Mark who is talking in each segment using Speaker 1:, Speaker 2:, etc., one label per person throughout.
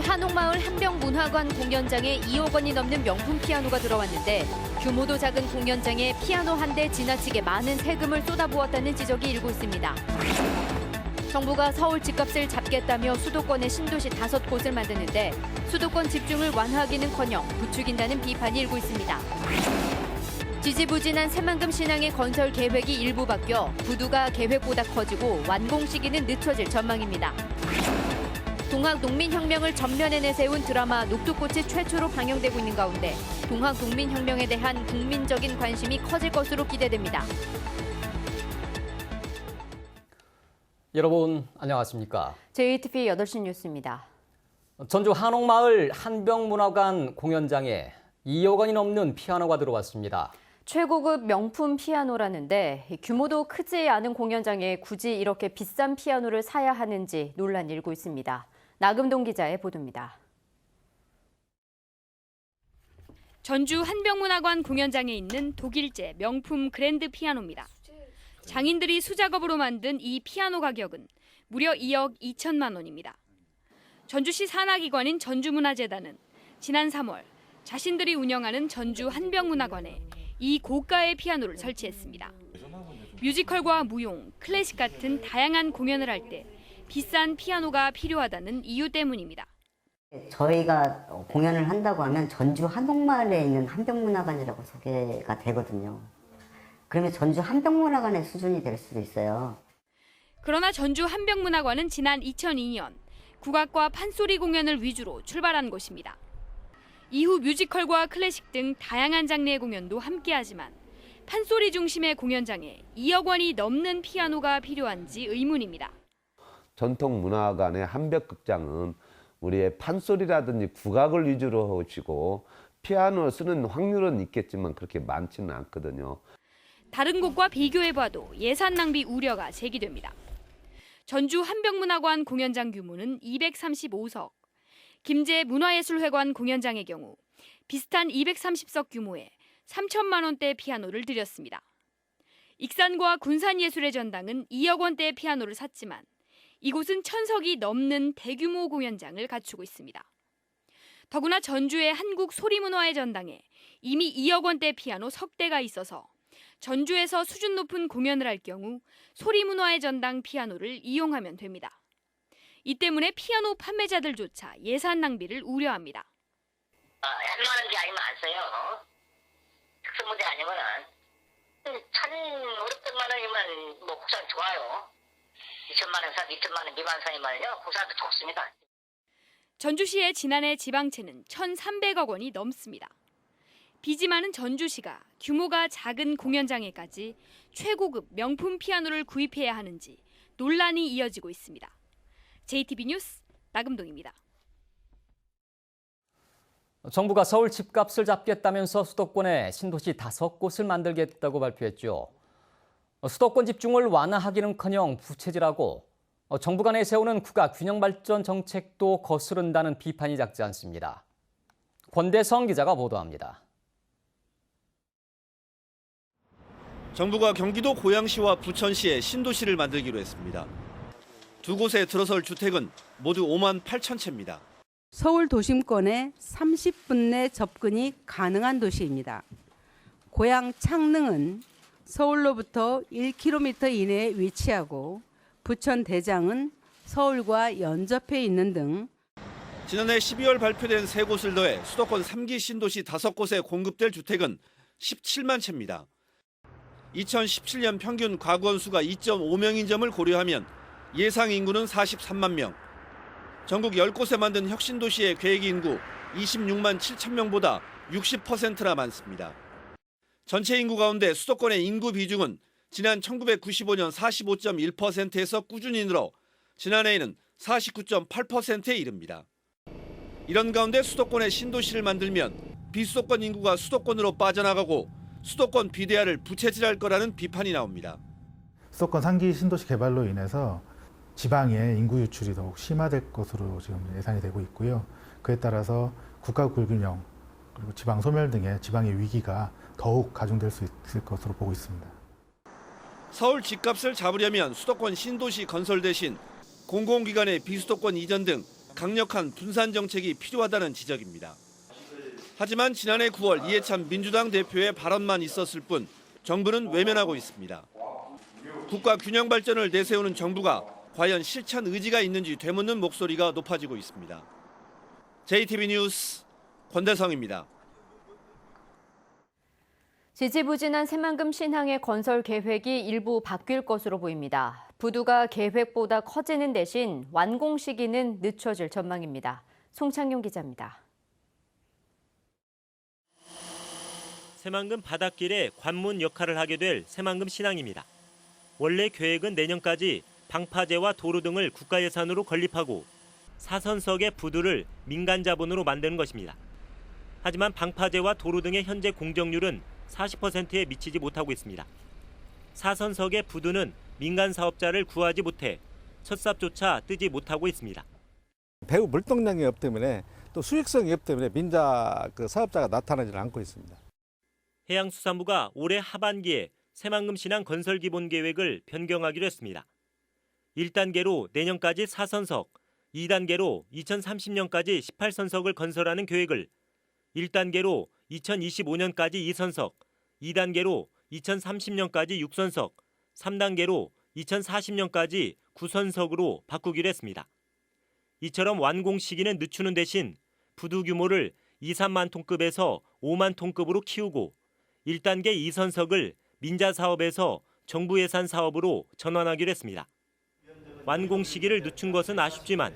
Speaker 1: 한옥마을 한병문화관 공연장에 2억 원이 넘는 명품 피아노가 들어왔는데 규모도 작은 공연장에 피아노 한 대 지나치게 많은 세금을 쏟아부었다는 지적이 일고 있습니다. 정부가 서울 집값을 잡겠다며 수도권의 신도시 5곳을 만드는데 수도권 집중을 완화하기는커녕 부추긴다는 비판이 일고 있습니다. 지지부진한 새만금 신항의 건설 계획이 일부 바뀌어 부두가 계획보다 커지고 완공 시기는 늦춰질 전망입니다. 동학농민혁명을 전면에 내세운 드라마 녹두꽃이 최초로 방영되고 있는 가운데 동학농민혁명에 대한 국민적인 관심이 커질 것으로 기대됩니다.
Speaker 2: 여러분 안녕하십니까?
Speaker 1: JTBC 8시 뉴스입니다.
Speaker 2: 전주 한옥마을 한병문화관 공연장에 2억 원이 넘는 피아노가 들어왔습니다.
Speaker 1: 최고급 명품 피아노라는데 규모도 크지 않은 공연장에 굳이 이렇게 비싼 피아노를 사야 하는지 논란이 일고 있습니다. 나금동 기자의 보도입니다.
Speaker 3: 전주 한병문화관 공연장에 있는 독일제 명품 그랜드 피아노입니다. 장인들이 수작업으로 만든 이 피아노 가격은 무려 2억 2천만 원입니다. 전주시 산하기관인 전주문화재단은 지난 3월 자신들이 운영하는 전주 한병문화관에 이 고가의 피아노를 설치했습니다. 뮤지컬과 무용, 클래식 같은 다양한 공연을 할 때 비싼 피아노가 필요하다는 이유 때문입니다.
Speaker 4: 저희가 공연을 한다고 하면 전주 한옥마을에 있는 한병문화관이라고 소개가 되거든요. 그러면 전주 한병문화관의 수준이 될 수도 있어요.
Speaker 3: 그러나 전주 한병문화관은 지난 2002년 국악과 판소리 공연을 위주로 출발한 곳입니다. 이후 뮤지컬과 클래식 등 다양한 장르의 공연도 함께하지만 판소리 중심의 공연장에 2억 원이 넘는 피아노가 필요한지 의문입니다.
Speaker 5: 전통문화관의 한벽극장은 우리의 판소리라든지 국악을 위주로 하시고 피아노 쓰는 확률은 있겠지만 그렇게 많지는 않거든요.
Speaker 3: 다른 곳과 비교해봐도 예산 낭비 우려가 제기됩니다. 전주 한병문화관 공연장 규모는 235석, 김제 문화예술회관 공연장의 경우 비슷한 230석 규모의 3천만 원대 피아노를 들였습니다. 익산과 군산예술의 전당은 2억 원대의 피아노를 샀지만 이곳은 1,000석이 넘는 대규모 공연장을 갖추고 있습니다. 더구나 전주의 한국소리문화의 전당에 이미 2억 원대 피아노 석 대가 있어서 전주에서 수준 높은 공연을 할 경우 소리문화의 전당 피아노를 이용하면 됩니다. 이 때문에 피아노 판매자들조차 예산 낭비를 우려합니다.
Speaker 6: 웬만한 게 아니면 안 써요. 특수무대 아니면은 1,500만 원이면 뭐 국산 좋아요. 2천만 원 산, 2천만 원 미만 산이면요 국산도 좋습니다.
Speaker 3: 전주시의 지난해 지방채는 1,300억 원이 넘습니다. 빚이 많은 전주시가 규모가 작은 공연장에까지 최고급 명품 피아노를 구입해야 하는지 논란이 이어지고 있습니다. JTBC 뉴스 나금동입니다.
Speaker 2: 정부가 서울 집값을 잡겠다면서 수도권에 신도시 5곳을 만들겠다고 발표했죠. 수도권 집중을 완화하기는커녕 부채질하고 정부가 내세우는 국가 균형 발전 정책도 거스른다는 비판이 작지 않습니다. 권대성 기자가 보도합니다.
Speaker 7: 정부가 경기도 고양시와 부천시에 신도시를 만들기로 했습니다. 두 곳에 들어설 주택은 모두 5만 8천 채입니다.
Speaker 8: 서울 도심권에 30분 내 접근이 가능한 도시입니다. 고양 창릉은 서울로부터 1km 이내에 위치하고 부천 대장은 서울과 연접해 있는 등
Speaker 7: 지난해 12월 발표된 세 곳을 더해 수도권 3기 신도시 5곳에 공급될 주택은 17만 채입니다. 2017년 평균 가구원 수가 2.5명인 점을 고려하면 예상 인구는 43만 명. 전국 10곳에 만든 혁신도시의 계획 인구 26만 7천 명보다 60%나 많습니다. 전체 인구 가운데 수도권의 인구 비중은 지난 1995년 45.1%에서 꾸준히 늘어 지난해에는 49.8%에 이릅니다. 이런 가운데 수도권의 신도시를 만들면 비수도권 인구가 수도권으로 빠져나가고 수도권 비대화를 부채질할 거라는 비판이 나옵니다.
Speaker 9: 수도권 3기 신도시 개발로 인해서 지방의 인구 유출이 더욱 심화될 것으로 지금 예상이 되고 있고요. 그에 따라서 국가 불균형 그리고 지방 소멸 등의 지방의 위기가 더욱 가중될 수 있을 것으로 보고 있습니다.
Speaker 7: 서울 집값을 잡으려면 수도권 신도시 건설 대신 공공기관의 비수도권 이전 등 강력한 분산 정책이 필요하다는 지적입니다. 하지만 지난해 9월 이해찬 민주당 대표의 발언만 있었을 뿐 정부는 외면하고 있습니다. 국가 균형 발전을 내세우는 정부가 과연 실천 의지가 있는지 되묻는 목소리가 높아지고 있습니다. JTB 뉴스 권대성입니다.
Speaker 1: 지지부진한 새만금 신항의 건설 계획이 일부 바뀔 것으로 보입니다. 부두가 계획보다 커지는 대신 완공 시기는 늦춰질 전망입니다. 송창용 기자입니다.
Speaker 10: 새만금 바닷길의 관문 역할을 하게 될 새만금 신항입니다. 원래 계획은 내년까지 방파제와 도로 등을 국가 예산으로 건립하고 4선석의 부두를 민간 자본으로 만드는 것입니다. 하지만 방파제와 도로 등의 현재 공정률은 40%에 미치지 못하고 있습니다. 4선석의 부두는 민간 사업자를 구하지 못해 첫 삽조차 뜨지 못하고 있습니다.
Speaker 11: 배후 물동량이 없기 때문에 또 수익성이 없기 때문에 민자 사업자가 나타나지 않고 있습니다.
Speaker 10: 해양수산부가 올해 하반기에 새만금 신항 건설 기본 계획을 변경하기로 했습니다. 1단계로 내년까지 4선석, 2단계로 2030년까지 18선석을 건설하는 계획을 1단계로 2025년까지 2선석, 2단계로 2030년까지 6선석, 3단계로 2040년까지 9선석으로 바꾸기로 했습니다. 이처럼 완공 시기는 늦추는 대신 부두 규모를 2, 3만 톤급에서 5만 톤급으로 키우고 1단계 2선석을 민자 사업에서 정부 예산 사업으로 전환하기로 했습니다. 완공 시기를 늦춘 것은 아쉽지만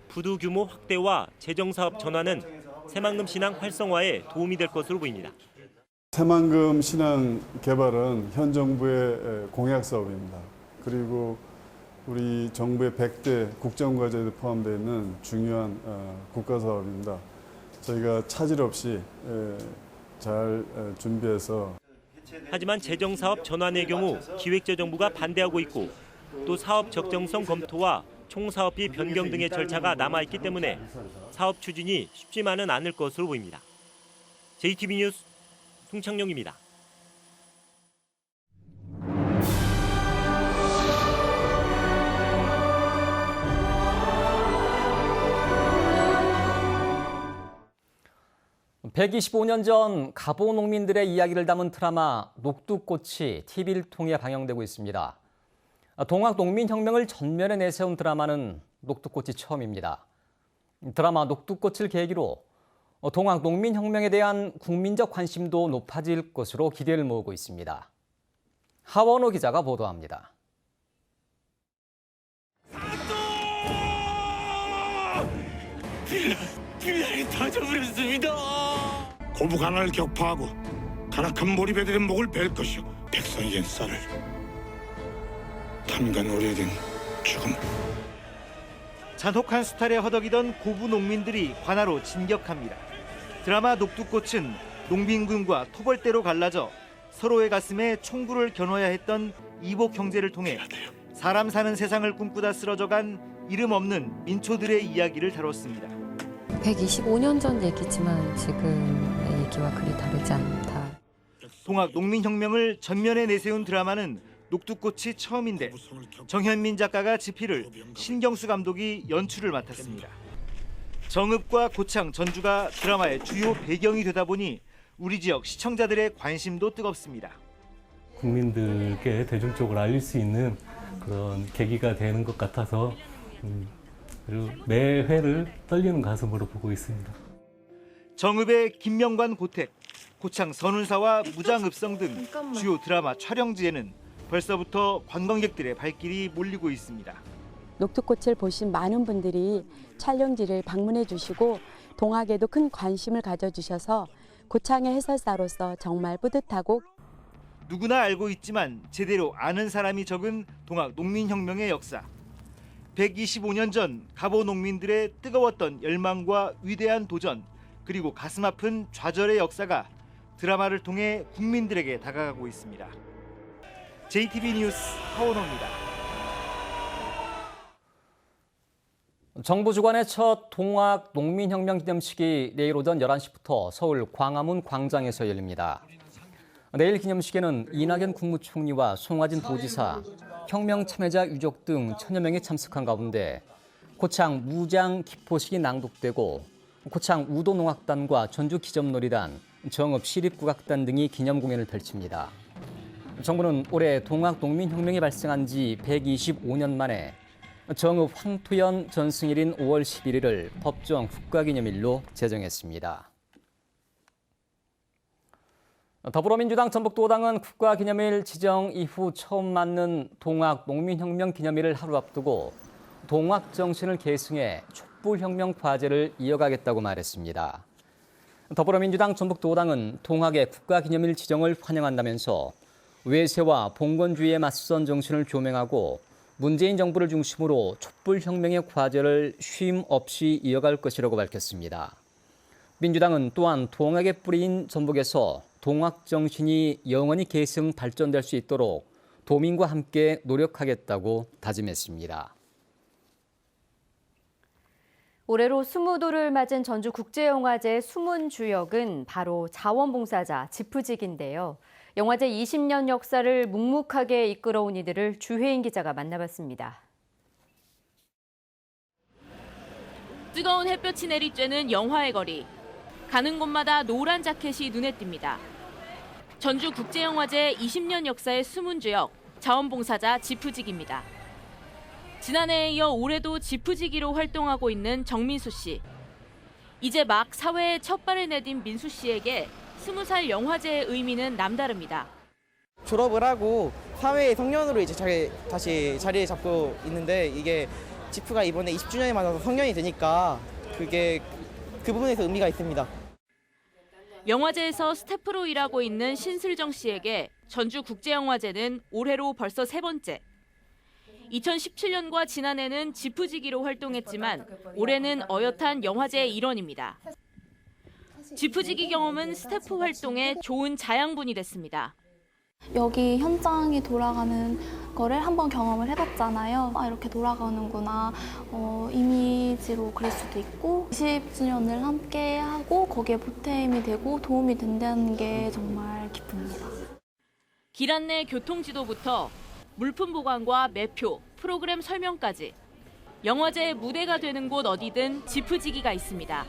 Speaker 10: 부두 규모 확대와 재정 사업 전환은 새만금 신항 활성화에 도움이 될 것으로 보입니다.
Speaker 12: 새만금 신항 개발은 현 정부의 공약 사업입니다. 그리고 우리 정부의 100대 국정과제에 포함되어 있는 중요한 국가 사업입니다. 저희가 차질 없이 잘 준비해서.
Speaker 10: 하지만 재정 사업 전환의 경우 기획재정부가 반대하고 있고 또 사업 적정성 검토와 총사업비 변경 등의 절차가 남아있기 때문에 사업 추진이 쉽지만은 않을 것으로 보입니다. JTB 뉴스 송창용입니다.
Speaker 2: (125년) 전 가보 농민들의 이야기를 담은 드라마 녹두꽃이 TV를 통해 방영되고 있습니다. 동학 농민혁명을 전면에 내세운 드라마는 녹두꽃이 처음입니다. 드라마 녹두꽃을 계기로 동학 농민혁명에 대한 국민적 관심도 높아질 것으로 기대를 모으고 있습니다. 하원호 기자가 보도합니다.
Speaker 13: 빌라를 터져버렸습니다. 고부간을 격파하고 간악한 몰입애들의 목을 벨 것이요 백성의 쌀을 탐관 오래된 죽음.
Speaker 14: 잔혹한 수탈에 허덕이던 고부 농민들이 관하로 진격합니다. 드라마 녹두꽃은 농민군과 토벌대로 갈라져 서로의 가슴에 총구를 겨눠야 했던 이복 형제를 통해 사람 사는 세상을 꿈꾸다 쓰러져간 이름 없는 민초들의 이야기를 다뤘습니다.
Speaker 15: 125년 전 얘기지만 지금의 얘기와 그리 다르지 않다.
Speaker 14: 동학 농민혁명을 전면에 내세운 드라마는 녹두꽃이 처음인데 정현민 작가가 지피를 신경수 감독이 연출을 맡았습니다. 정읍과 고창, 전주가 드라마의 주요 배경이 되다 보니 우리 지역 시청자들의 관심도 뜨겁습니다.
Speaker 16: 국민들께 대중적으로 알릴 수 있는 그런 계기가 되는 것 같아서 그리고 매 회를 떨리는 가슴으로 보고 있습니다.
Speaker 14: 정읍의 김명관 고택, 고창 선운사와 무장읍성 등 주요 드라마 촬영지에는 벌써부터 관광객들의 발길이 몰리고 있습니다.
Speaker 17: 녹두꽃을 보신 많은 분들이 촬영지를 방문해 주시고 동학에도 큰 관심을 가져주셔서 고창의 해설사로서 정말 뿌듯하고
Speaker 14: 누구나 알고 있지만 제대로 아는 사람이 적은 동학 농민혁명의 역사. 125년 전 가보 농민들의 뜨거웠던 열망과 위대한 도전 그리고 가슴 아픈 좌절의 역사가 드라마를 통해 국민들에게 다가가고 있습니다. JTB 뉴스 하원호입니다.
Speaker 2: 정부 주관의 첫 동학 농민혁명 기념식이 내일 오전 11시부터 서울 광화문 광장에서 열립니다. 내일 기념식에는 이낙연 국무총리와 송화진 도지사, 혁명 참여자 유족 등 1000여 명이 참석한 가운데 고창 무장 기포식이 낭독되고 고창 우도농악단과 전주 기점놀이단, 정읍 시립국악단 등이 기념 공연을 펼칩니다. 정부는 올해 동학농민혁명이 발생한 지 125년 만에 정읍 황토연 전승일인 5월 11일을 법정 국가기념일로 제정했습니다. 더불어민주당 전북도당은 국가기념일 지정 이후 처음 맞는 동학농민혁명 기념일을 하루 앞두고 동학정신을 계승해 촛불혁명 과제를 이어가겠다고 말했습니다. 더불어민주당 전북도당은 동학의 국가기념일 지정을 환영한다면서 외세와 봉건주의에 맞선 정신을 조명하고 문재인 정부를 중심으로 촛불혁명의 과제를 쉼 없이 이어갈 것이라고 밝혔습니다. 민주당은 또한 동학의 뿌리인 전북에서 동학 정신이 영원히 계승 발전될 수 있도록 도민과 함께 노력하겠다고 다짐했습니다.
Speaker 1: 올해로 20도를 맞은 전주국제영화제 숨은 주역은 바로 자원봉사자 지프직인데요. 영화제 20년 역사를 묵묵하게 이끌어온 이들을 주혜인 기자가 만나봤습니다.
Speaker 3: 뜨거운 햇볕이 내리쬐는 영화의 거리. 가는 곳마다 노란 자켓이 눈에 띕니다. 전주국제영화제 20년 역사의 숨은 주역, 자원봉사자 지프직입니다. 지난해에 이어 올해도 지프지기로 활동하고 있는 정민수 씨. 이제 막 사회에 첫 발을 내딘 민수 씨에게 20살 영화제의 의미는 남다릅니다.
Speaker 18: 졸업을 하고 사회의 성년으로 이제 다시 자리를 잡고 있는데 이게 지프가 이번에 20주년이 맞아서 성년이 되니까 그게 그 부분에서 의미가 있습니다.
Speaker 3: 영화제에서 스태프로 일하고 있는 신슬정 씨에게 전주국제영화제는 올해로 벌써 세 번째. 2017년과 지난해는 지프지기로 활동했지만 올해는 어엿한 영화제의 일원입니다. 지프지기 경험은 스태프 활동에 좋은 자양분이 됐습니다.
Speaker 19: 여기 현장이 돌아가는 거를 한번 경험을 해봤잖아요. 이렇게 돌아가는구나. 이미지로 그럴 수도 있고 20주년을 함께 하고 거기에 보탬이 되고 도움이 된다는 게 정말 기쁩니다.
Speaker 3: 길 안내 교통지도부터 물품 보관과 매표, 프로그램 설명까지 영화제의 무대가 되는 곳 어디든 지프지기가 있습니다.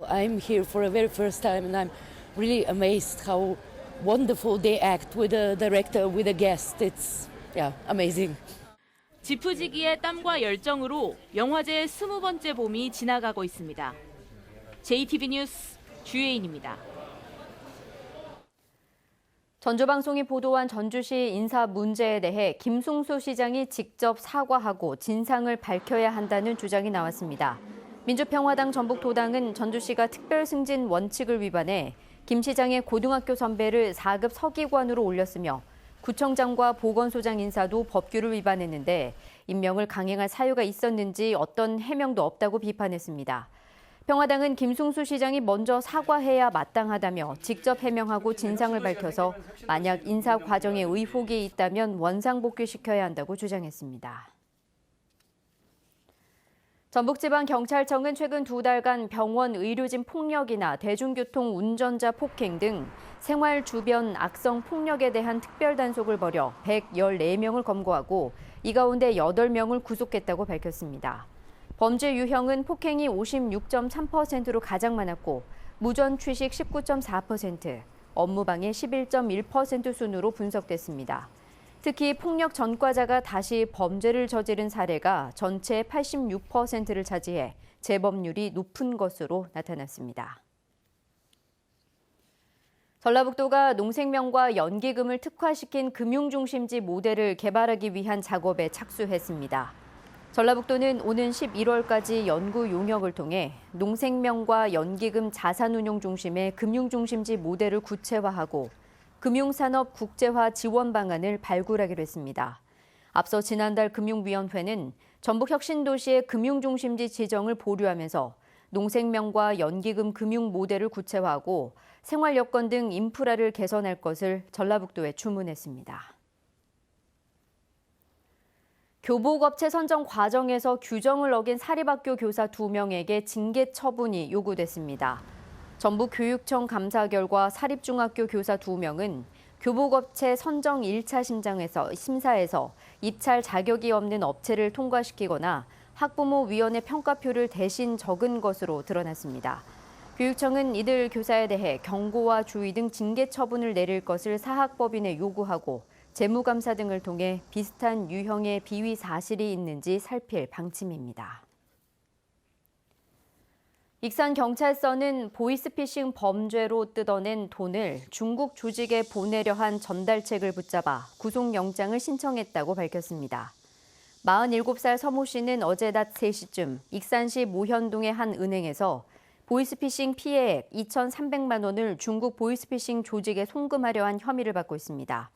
Speaker 20: I'm here for the very first time and I'm really amazed how wonderful they act with the director, with the guests. It's amazing.
Speaker 3: 지프지기의 땀과 열정으로 영화제의 20번째 봄이 지나가고 있습니다. JTB 뉴스 주혜인입니다.
Speaker 1: 전주방송이 보도한 전주시 인사 문제에 대해 김승수 시장이 직접 사과하고 진상을 밝혀야 한다는 주장이 나왔습니다. 민주평화당 전북도당은 전주시가 특별승진 원칙을 위반해 김 시장의 고등학교 선배를 4급 서기관으로 올렸으며 구청장과 보건소장 인사도 법규를 위반했는데 임명을 강행할 사유가 있었는지 어떤 해명도 없다고 비판했습니다. 평화당은 김승수 시장이 먼저 사과해야 마땅하다며 직접 해명하고 진상을 밝혀서 만약 인사 과정에 의혹이 있다면 원상복귀시켜야 한다고 주장했습니다. 전북지방경찰청은 최근 2달간 병원 의료진 폭력이나 대중교통 운전자 폭행 등 생활 주변 악성 폭력에 대한 특별 단속을 벌여 114명을 검거하고 이 가운데 8명을 구속했다고 밝혔습니다. 범죄 유형은 폭행이 56.3%로 가장 많았고 무전 취식 19.4%, 업무방해 11.1% 순으로 분석됐습니다. 특히 폭력 전과자가 다시 범죄를 저지른 사례가 전체의 86%를 차지해 재범률이 높은 것으로 나타났습니다. 전라북도가 농생명과 연기금을 특화시킨 금융중심지 모델을 개발하기 위한 작업에 착수했습니다. 전라북도는 오는 11월까지 연구 용역을 통해 농생명과 연기금 자산운용 중심의 금융중심지 모델을 구체화하고 금융산업 국제화 지원 방안을 발굴하기로 했습니다. 앞서 지난달 금융위원회는 전북혁신도시의 금융중심지 지정을 보류하면서 농생명과 연기금 금융 모델을 구체화하고 생활여건 등 인프라를 개선할 것을 전라북도에 주문했습니다. 교복업체 선정 과정에서 규정을 어긴 사립학교 교사 2명에게 징계 처분이 요구됐습니다. 전북교육청 감사 결과 사립중학교 교사 2명은 교복업체 선정 1차 심사에서 입찰 자격이 없는 업체를 통과시키거나 학부모위원회 평가표를 대신 적은 것으로 드러났습니다. 교육청은 이들 교사에 대해 경고와 주의 등 징계 처분을 내릴 것을 사학법인에 요구하고 재무감사 등을 통해 비슷한 유형의 비위 사실이 있는지 살필 방침입니다. 익산경찰서는 보이스피싱 범죄로 뜯어낸 돈을 중국 조직에 보내려 한 전달책을 붙잡아 구속영장을 신청했다고 밝혔습니다. 47살 서모 씨는 어제 낮 3시쯤 익산시 모현동의 한 은행에서 보이스피싱 피해액 2,300만 원을 중국 보이스피싱 조직에 송금하려 한 혐의를 받고 있습니다.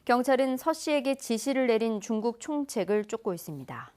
Speaker 1: 경찰은 서 씨에게 지시를 내린 중국 총책을 쫓고 있습니다.